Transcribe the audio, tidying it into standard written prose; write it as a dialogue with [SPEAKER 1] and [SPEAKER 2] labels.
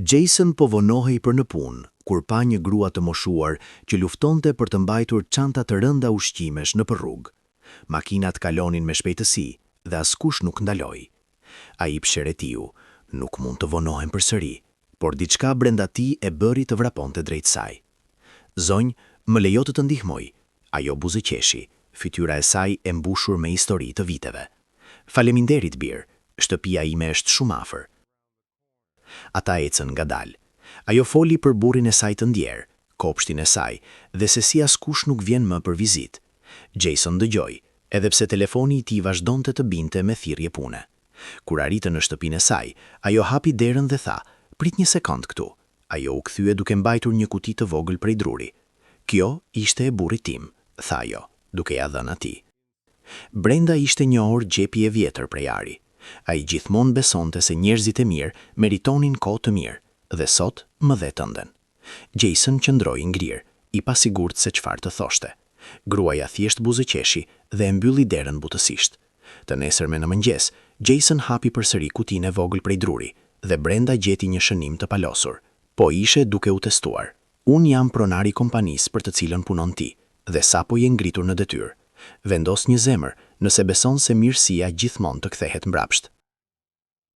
[SPEAKER 1] Jason po vonohej për në punë, kur pa një grua të moshuar që luftonte për të mbajtur çanta të rënda ushqimesh nëpër rrugë. Makinat kalonin me shpejtësi dhe askush nuk ndaloi. Ai psheretiu, nuk mund të vonohem përsëri, por diçka brenda tij e bëri të vraponte drejt saj. Zonjë, më lejo të të ndihmoj, ajo buzëqeshi, fytyra e saj e mbushur me histori të viteve. Faleminderit birë, shtëpia ime është shumë afër. Ata ecën ngadalë. Ajo foli për burrin e saj të ndjerë, kopshtin e saj, dhe se si askush nuk vjen më për vizitë. Jason dëgjoi, edhe pse telefoni i tij vazhdonte të binte me thirrje pune. Kur arritën në shtëpinë e saj, ajo hapi derën dhe tha: "Prit një sekond këtu." Ajo u kthye duke mbajtur një kuti të vogël prej druri. "Kjo ishte e burrit tim," tha ajo, duke ja dhënë atij. Brenda ishte një orë gjepi e vjetër prej ari. Ai gjithmonë besonte se njerëzit e mirë meritonin kohë të mirë, dhe sot më dhe tënden. Jason qëndroi ngrirë, i pasigurt se çfarë të thoshte. Gruaja thjesht buzëqeshi dhe e mbylli derën butësisht. Të nesërmen në mëngjes, Jason hapi përsëri kutinë e vogël prej druri dhe brenda gjeti një shënim të palosur. Po ishe duke u testuar. "Unë jam pronari i kompanisë për të cilën punon ti, dhe sapo je ngritur në detyrë. Vendos një zemër nëse beson se mirësia gjithmonë të kthehet mbrapsht."